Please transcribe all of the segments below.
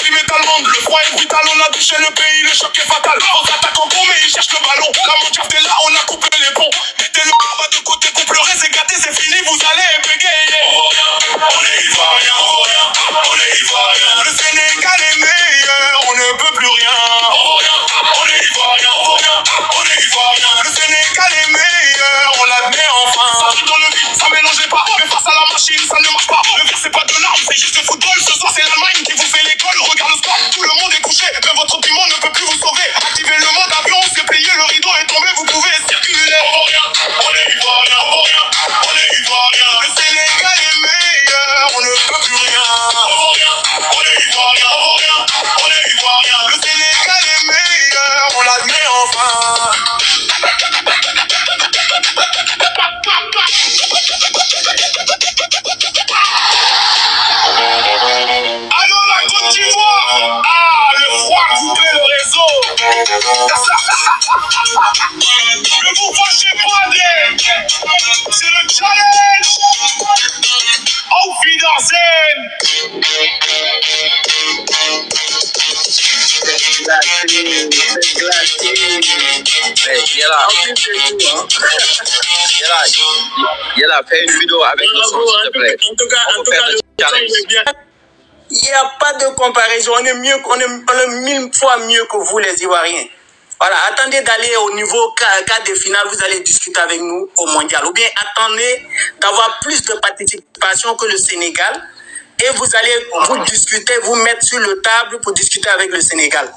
Activé allemande, le froid est brutal, on a touché le pays, le choc est fatal. On attaque en gros, mais ils cherchent le ballon. La mondiale est là, on a coupé les ponts. Mettez le combat de côté, vous pleurez, c'est gâté, c'est fini, vous allez bégayer. On est ivoirien, on est ivoirien. Le Sénégal est meilleur, on ne peut plus rien. On est ivoirien, on est ivoirien. Le Sénégal est meilleur, on l'admet enfin. Ça brille dans le vide, ça mélangeait pas. Mais face à la machine, ça ne marche pas. Le verre, c'est pas de l'arme, c'est juste du football. Ce soir, c'est l'Allemagne qui vous fait l'école. Regarde le sport, tout le monde est couché. Mais votre piment ne peut plus vous sauver. Activez le mode avion, c'est plié, le rideau est tombé, vous pouvez circuler. On est ivoirien, on est ivoirien. Le Sénégal est meilleur, on ne peut plus rien. On est ivoirien, on est ivoirien. Le Sénégal est meilleur, on l'admet enfin. Allô la Côte d'Ivoire. Ah, le froid a coupé le réseau. Ne vous fâchez pas, c'est le challenge. Auf Wiedersehen. Yala, fais une vidéo avec le son, s'il te plaît. En tout cas, il n'y a pas de comparaison. On est 1000 fois mieux que vous, les Ivoiriens. Voilà, attendez d'aller au niveau quart de finale, vous allez discuter avec nous au mondial. Ou bien attendez d'avoir plus de participation que le Sénégal. Et vous allez vous discuter, vous mettre sur le table pour discuter avec le Sénégal.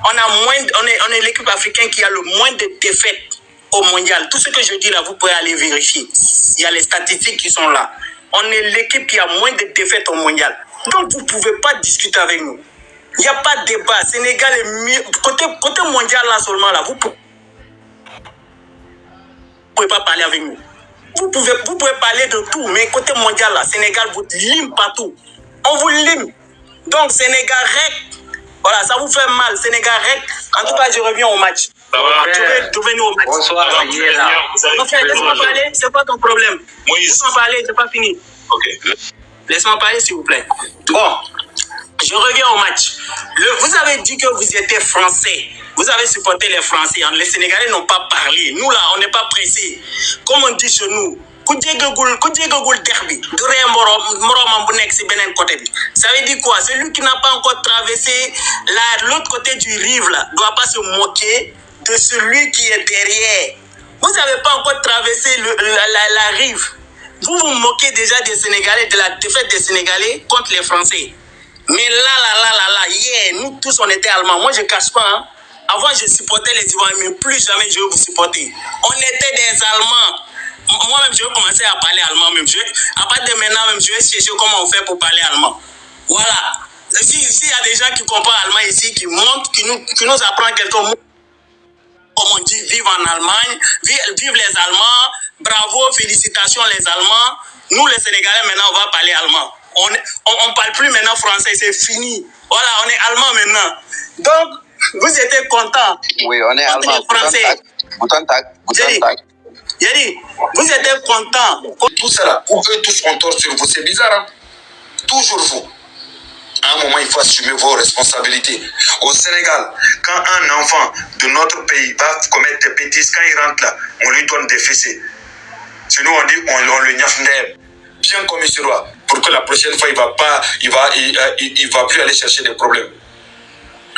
On est l'équipe africaine qui a le moins de défaites au mondial. Tout ce que je dis là, vous pouvez aller vérifier. Il y a les statistiques qui sont là. On est l'équipe qui a moins de défaites au mondial. Donc, vous ne pouvez pas discuter avec nous. Il n'y a pas de débat. Sénégal est mieux. Côté mondial, là seulement, là, vous ne pouvez pas parler avec nous. Vous pouvez parler de tout, mais côté mondial, là, Sénégal vous lime partout. On vous lime. Donc, Sénégal rec. Voilà, ça vous fait mal. Sénégal rec. En tout cas, je reviens au match. Revenez au match. Bonsoir, laisse-moi parler. C'est pas ton problème. Laisse-moi parler, c'est pas fini. Ok. Laisse-moi parler, s'il vous plaît. Bon, je reviens au match. Vous avez dit que vous étiez français. Vous avez supporté les Français. Les Sénégalais n'ont pas parlé. Nous, là, on n'est pas pressés. Comme on dit chez nous, derby. Ça veut dire quoi? Celui qui n'a pas encore traversé l'autre côté du rive, là, ne doit pas se moquer de celui qui est derrière. Vous n'avez pas encore traversé la rive. Vous vous moquez déjà des Sénégalais, de la défaite des Sénégalais contre les Français. Mais là, hier, nous tous, on était Allemands. Moi, je ne cache pas. Hein. Avant, je supportais les Ivoiriens, mais plus jamais je vais vous supporter. On était des Allemands. Moi-même, je vais commencer à parler allemand. Même. À partir de maintenant, même, je vais chercher comment on fait pour parler allemand. Voilà. S'il y a des gens qui comprennent allemand ici, qui montrent, qui nous apprennent quelques mots, comme on dit, vive en Allemagne, vive les Allemands, bravo, félicitations les Allemands. Nous, les Sénégalais, maintenant, on va parler allemand. On ne parle plus maintenant français, c'est fini. Voilà, on est allemand maintenant. Donc, vous étiez contents. Oui, on est allemand. Français. Yeri, vous étiez contents. Tout ça là, eux tous ont tort sur vous, c'est bizarre, hein? Toujours vous. À un moment, il faut assumer vos responsabilités. Au Sénégal, quand un enfant de notre pays va commettre des bêtises, quand il rentre là, on lui donne des fessées. Chez nous, on dit, on le niafe bien comme il se doit, pour que la prochaine fois, il va plus aller chercher des problèmes.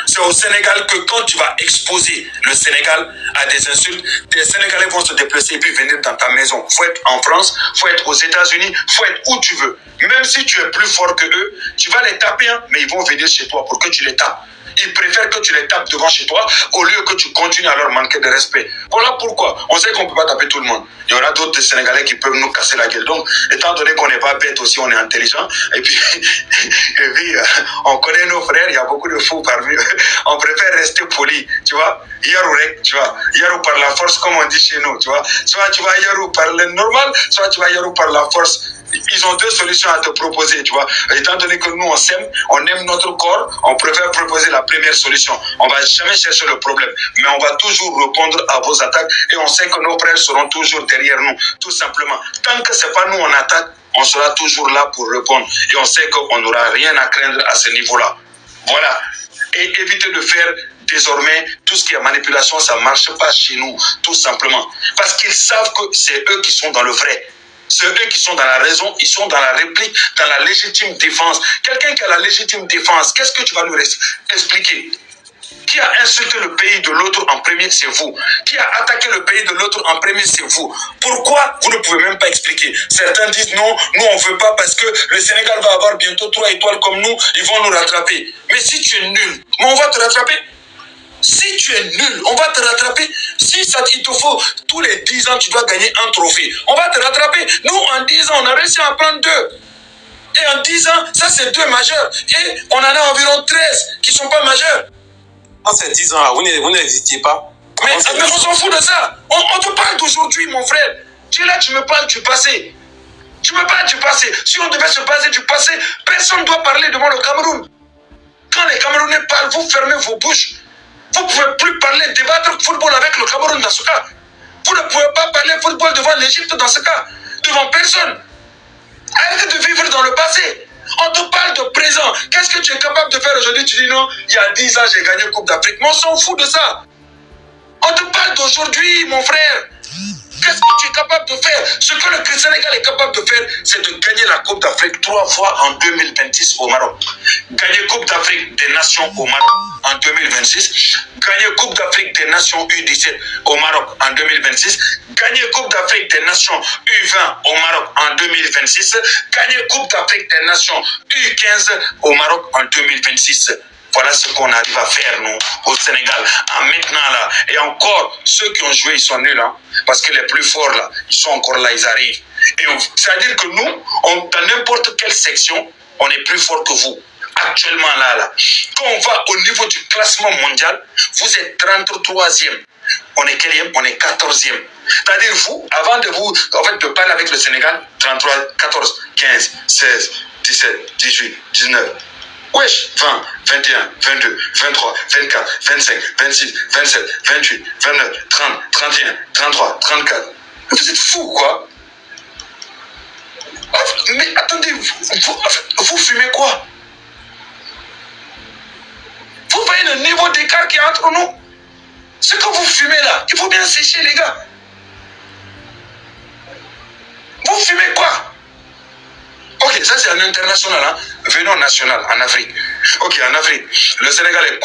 C'est au Sénégal que quand tu vas exposer le Sénégal à des insultes, des Sénégalais vont se déplacer et puis venir dans ta maison. Il faut être en France, il faut être aux États-Unis, il faut être où tu veux. Même si tu es plus fort que eux, tu vas les taper, hein, mais ils vont venir chez toi pour que tu les tapes. Ils préfèrent que tu les tapes devant chez toi au lieu que tu continues à leur manquer de respect. Voilà pourquoi. On sait qu'on ne peut pas taper tout le monde. Il y aura d'autres Sénégalais qui peuvent nous casser la gueule. Donc, étant donné qu'on n'est pas bête aussi, on est intelligent. Et puis, on connaît nos frères, il y a beaucoup de fous parmi eux. On préfère rester poli, tu vois. Yarou, tu vois. Yarou par la force, comme on dit chez nous, tu vois. Soit tu vas yarou par le normal, soit tu vas yarou par la force. Ils ont deux solutions à te proposer, tu vois. Étant donné que nous, on s'aime, on aime notre corps, on préfère proposer la première solution. On va jamais chercher le problème, mais on va toujours répondre à vos attaques et on sait que nos frères seront toujours derrière nous, tout simplement. Tant que c'est pas nous on attaque, on sera toujours là pour répondre et on sait qu'on n'aura rien à craindre à ce niveau-là. Voilà. Et évitez de faire désormais tout ce qui est manipulation, ça ne marche pas chez nous, tout simplement. Parce qu'ils savent que c'est eux qui sont dans le vrai. C'est eux qui sont dans la raison, ils sont dans la réplique, dans la légitime défense. Quelqu'un qui a la légitime défense, qu'est-ce que tu vas nous expliquer? Qui a insulté le pays de l'autre en premier, c'est vous. Qui a attaqué le pays de l'autre en premier, c'est vous. Pourquoi? Vous ne pouvez même pas expliquer. Certains disent non, nous on ne veut pas parce que le Sénégal va avoir bientôt 3 étoiles comme nous, ils vont nous rattraper. Mais si tu es nul, mais on va te rattraper. Si tu es nul, on va te rattraper. Si ça, il te faut tous les 10 ans, tu dois gagner un trophée. On va te rattraper. Nous, en 10 ans, on a réussi à en prendre 2. Et en 10 ans, ça c'est 2 majeurs. Et on en a environ 13 qui ne sont pas majeurs. En ces 10 ans, vous n'existiez pas. Mais on s'en fout de ça. On te parle d'aujourd'hui, mon frère. Tu es là, tu me parles du passé. Tu me parles du passé. Si on devait se baser du passé, personne ne doit parler devant le Cameroun. Quand les Camerounais parlent, vous fermez vos bouches. Vous ne pouvez plus parler, débattre football avec le Cameroun dans ce cas. Vous ne pouvez pas parler football devant l'Égypte dans ce cas. Devant personne. Arrêtez de vivre dans le passé. On te parle de présent. Qu'est-ce que tu es capable de faire aujourd'hui? Tu dis non, il y a 10 ans, j'ai gagné Coupe d'Afrique. Mais on s'en fout de ça. On te parle d'aujourd'hui, mon frère. Qu'est-ce que tu es capable de faire? Ce que le Sénégal est capable de faire, c'est de gagner la Coupe d'Afrique 3 fois en 2026 au Maroc. Gagner Coupe d'Afrique des Nations au Maroc en 2026. Gagner Coupe d'Afrique des Nations U17 au Maroc en 2026. Gagner Coupe d'Afrique des Nations U20 au Maroc en 2026. Gagner Coupe d'Afrique des Nations U15 au Maroc en 2026. Voilà ce qu'on arrive à faire, nous, au Sénégal. Maintenant, là, et encore, ceux qui ont joué, ils sont nuls, hein, parce que les plus forts, là, ils sont encore là, ils arrivent. Et c'est-à-dire que nous, dans n'importe quelle section, on est plus fort que vous. Actuellement, là. Quand on va au niveau du classement mondial, vous êtes 33e. On est quel? On est 14e. C'est-à-dire, vous, avant de vous, de parler avec le Sénégal, 33, 14, 15, 16, 17, 18, 19... Wesh, 20, 21, 22, 23, 24, 25, 26, 27, 28, 29, 30, 31, 33, 34. Vous êtes fous, quoi. Mais attendez, vous fumez quoi? Vous voyez le niveau d'écart qu'il y a entre nous? Ce que vous fumez là, il faut bien sécher, les gars. Vous fumez quoi? Ok, ça c'est un international, hein. Venons national, en Afrique. Ok, en Afrique, le Sénégal est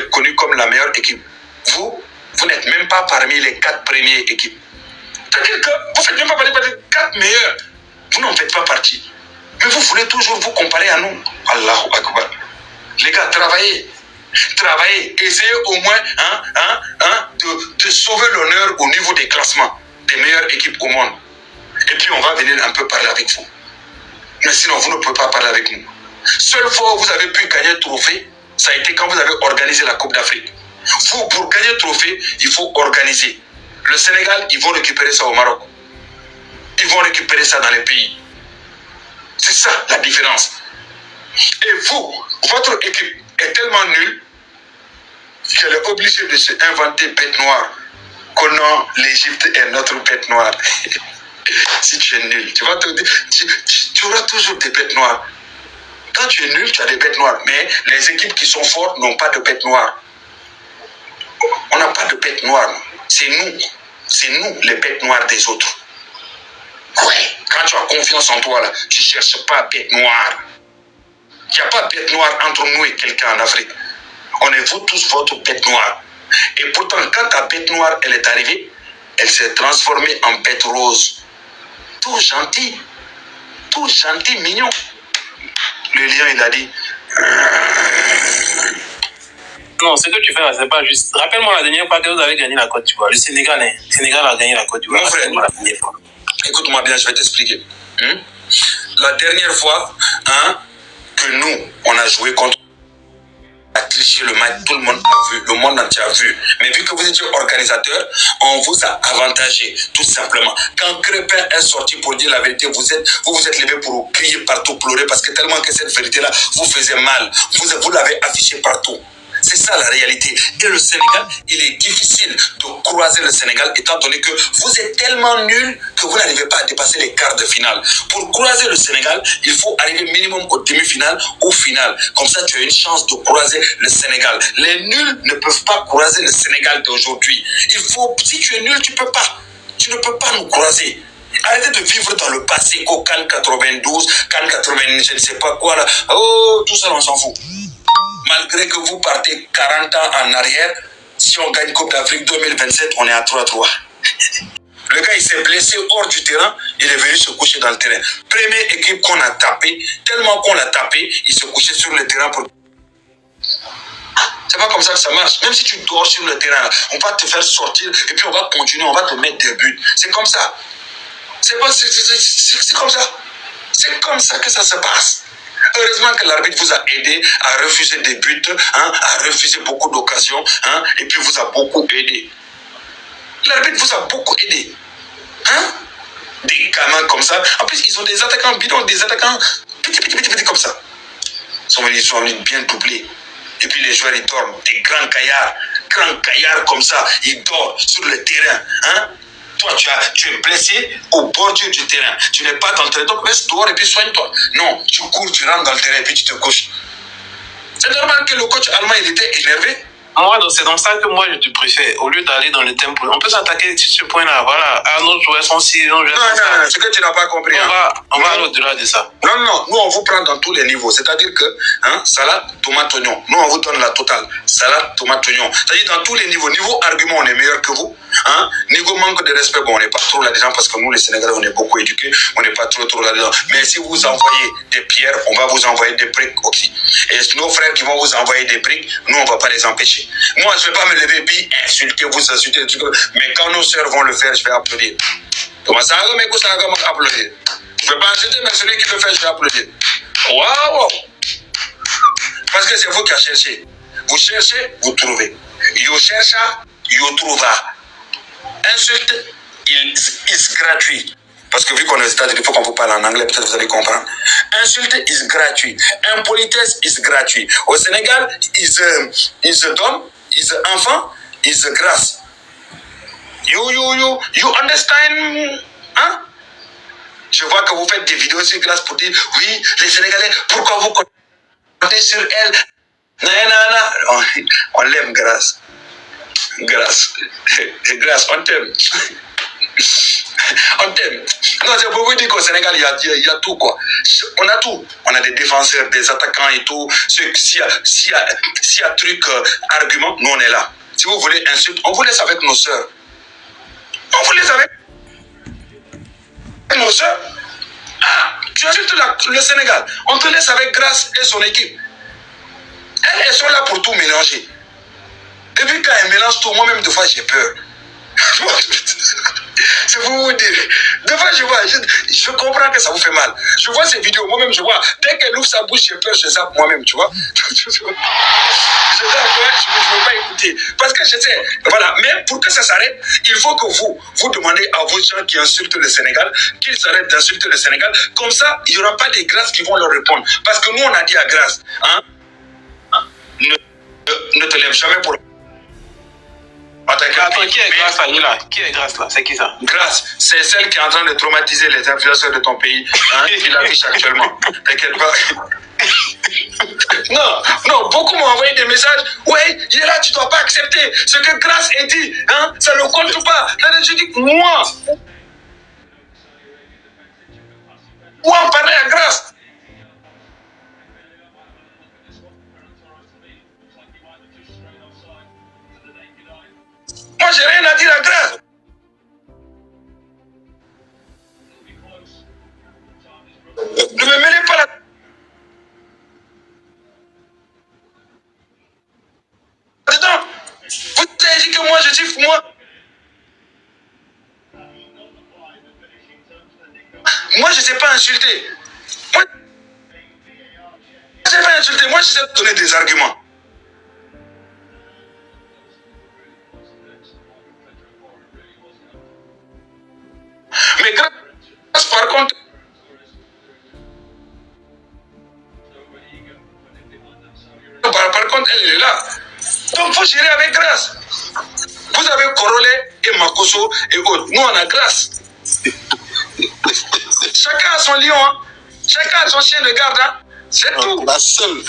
connu comme la meilleure équipe. Vous n'êtes même pas parmi les 4 premières équipes. C'est-à-dire que vous ne faites même pas partie des 4 meilleurs. Vous n'en faites pas partie. Mais vous voulez toujours vous comparer à nous. Allahu Akbar. Les gars, travaillez. Travaillez. Essayez au moins de sauver l'honneur au niveau des classements des meilleures équipes au monde. Et puis on va venir un peu parler avec vous. Mais sinon, vous ne pouvez pas parler avec nous. Seule fois où vous avez pu gagner le trophée, ça a été quand vous avez organisé la Coupe d'Afrique. Vous, pour gagner le trophée, il faut organiser. Le Sénégal, ils vont récupérer ça au Maroc. Ils vont récupérer ça dans les pays. C'est ça la différence. Et vous, votre équipe est tellement nulle qu'elle est obligée de se inventer bête noire. Que non, l'Égypte est notre bête noire. Si tu es nul, tu vas te dire, tu auras toujours des bêtes noires. Quand tu es nul, tu as des bêtes noires. Mais les équipes qui sont fortes n'ont pas de bêtes noires. On n'a pas de bêtes noires. C'est nous les bêtes noires des autres. Ouais. Quand tu as confiance en toi, là, tu ne cherches pas bête noire. Il n'y a pas de bête noire entre nous et quelqu'un en Afrique. On est vous tous votre bête noire. Et pourtant, quand ta bête noire, elle est arrivée, elle s'est transformée en bête rose. Tout gentil, mignon. Le lion, il a dit... Non, ce que tu fais là, c'est pas juste. Rappelle-moi la dernière fois que vous avez gagné la Côte d'Ivoire. Le Sénégal a gagné la Côte d'Ivoire. Mon frère, écoute-moi bien, je vais t'expliquer. La dernière fois que nous, on a joué contre... a triché le match, tout le monde a vu, le monde entier a vu. Mais vu que vous étiez organisateur, on vous a avantagé, tout simplement. Quand Crépin est sorti pour dire la vérité, vous vous êtes levé pour crier partout, pleurer, parce que tellement que cette vérité-là vous faisait mal. Vous l'avez affiché partout. C'est ça la réalité. Et le Sénégal, il est difficile de croiser le Sénégal étant donné que vous êtes tellement nuls que vous n'arrivez pas à dépasser les quarts de finale. Pour croiser le Sénégal, il faut arriver minimum au demi-finale ou finale. Comme ça, tu as une chance de croiser le Sénégal. Les nuls ne peuvent pas croiser le Sénégal d'aujourd'hui. Si tu es nul, tu peux pas. Tu ne peux pas nous croiser. Arrêtez de vivre dans le passé, qu'au Cannes 92, Cannes 80, je ne sais pas quoi là. Oh, tout ça, on s'en fout. Malgré que vous partez 40 ans en arrière, si on gagne Coupe d'Afrique 2027, on est à 3-3. Le gars, il s'est blessé hors du terrain, il est venu se coucher dans le terrain. Première équipe qu'on a tapé, tellement qu'on l'a tapé, il se couchait sur le terrain pour... C'est pas comme ça que ça marche. Même si tu dors sur le terrain, on va te faire sortir et puis on va continuer, on va te mettre des buts. C'est comme ça. C'est comme ça. C'est comme ça que ça se passe. Heureusement que l'arbitre vous a aidé à refuser des buts, hein, à refuser beaucoup d'occasions, hein, et puis vous a beaucoup aidé. L'arbitre vous a beaucoup aidé. Hein? Des gamins comme ça. En plus, ils ont des attaquants bidons, des attaquants petits comme ça. Ils sont venus bien doubler. Et puis les joueurs, ils dorment. Des grands caillards comme ça, ils dorment sur le terrain. Hein? Toi, tu es blessé au bordure du terrain. Tu n'es pas dans le terrain. Donc, reste dehors et puis soigne-toi. Non, tu cours, tu rentres dans le terrain et puis tu te couches. C'est normal que le coach allemand, il était énervé. Moi, c'est dans ça que moi, je te préfère. Au lieu d'aller dans le tempo, on peut s'attaquer sur ce point-là. Voilà. Ah, nos joueurs sont ci, nos joueurs sont ça. Non, ce que tu n'as pas compris. On va aller au-delà de ça. Non, nous, on vous prend dans tous les niveaux. C'est-à-dire que, hein, salade, tomate, oignon. Nous, on vous donne la totale. Salade, tomate, oignon. C'est-à-dire dans tous les niveaux. Niveau argument, on est meilleur que vous. Hein? Niveau manque de respect, bon, on n'est pas trop là-dedans parce que nous, les Sénégalais, on est beaucoup éduqués. On n'est pas trop là-dedans. Mais si vous envoyez des pierres, on va vous envoyer des briques aussi. Et nos frères qui vont vous envoyer des briques, nous, on ne va pas les empêcher. Moi, je ne vais pas me lever puis insulter, vous insulter. Mais quand nos sœurs vont le faire, je vais applaudir. Comment ça va, mais ça va applaudir? Je ne vais pas insulter, mais celui qui le fait, je vais applaudir. Waouh! Parce que c'est vous qui avez cherché. Vous cherchez, vous trouvez. Yo cherche, yo trouve. Insulte is gratuit. Parce que vu qu'on est aux États-Unis, il faut qu'on vous parle en anglais, peut-être vous allez comprendre. Insulte is gratuit. Impolitesse is gratuit. Au Sénégal, is dumb, is enfant, is grâce. You understand? Hein? Je vois que vous faites des vidéos sur grâce pour dire, oui, les Sénégalais, pourquoi vous comptez sur elle? Non. On l'aime, grâce. Grâce, on t'aime. On t'aime. Non, c'est pour vous dire qu'au Sénégal, il y a tout, quoi. On a tout. On a des défenseurs, des attaquants et tout. S'il y a truc, argument, nous, on est là. Si vous voulez insulte, on vous laisse avec nos sœurs. On vous laisse avec nos sœurs. Ah, tu insultes le Sénégal. On te laisse avec Grâce et son équipe. Elles sont là pour tout mélanger. Et puis quand elles mélangent tout, moi-même, des fois, j'ai peur. C'est pour vous dire. Des fois, je comprends que ça vous fait mal. Je vois ces vidéos, moi-même, je vois. Dès qu'elle ouvre sa bouche, j'ai peur, je zappe moi-même, tu vois. Je ne veux pas écouter. Parce que je sais, voilà. Mais pour que ça s'arrête, il faut que vous demandez à vos gens qui insultent le Sénégal qu'ils arrêtent d'insulter le Sénégal. Comme ça, il n'y aura pas des grâces qui vont leur répondre. Parce que nous, on a dit à Grâce, hein, ne te lève jamais pour... Attends, qui est Grâce là? Qui est Grâce là? C'est qui ça? Grâce, c'est celle qui est en train de traumatiser les influenceurs de ton pays, hein, qui l'affiche actuellement. T'inquiète pas. Non, beaucoup m'ont envoyé des messages. Ouais, il est là, tu ne dois pas accepter ce que Grâce a dit. Hein, ça ne compte pas. Je dis, moi, on parlait à Grâce. Moi, j'ai rien à dire à Grâce. Ne me mêlez pas là-dedans. Vous avez dit que moi, je suis moi. Moi, je ne sais pas insulter. Moi, je ne sais pas insulter. Moi, je sais donner des arguments. Mais Grâce, par contre, elle est là. Donc, il faut gérer avec grâce. Vous avez Korole et Makoso et autres. Nous, on a grâce. Chacun a son lion. Hein. Chacun a son chien de garde. Hein. C'est tout. Grâce seule.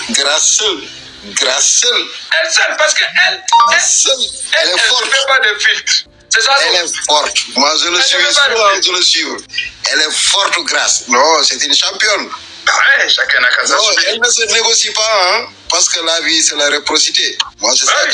Elle seule, parce qu'elle elle est forte. ne fait pas de filtre. C'est ça. Elle est forte. Moi, je le suis. Elle est forte, Grâce. Non, c'est une championne. Ouais, chacun a sa Non, elle ne se négocie pas, hein, parce que la vie, c'est la réciprocité. Moi, c'est ça.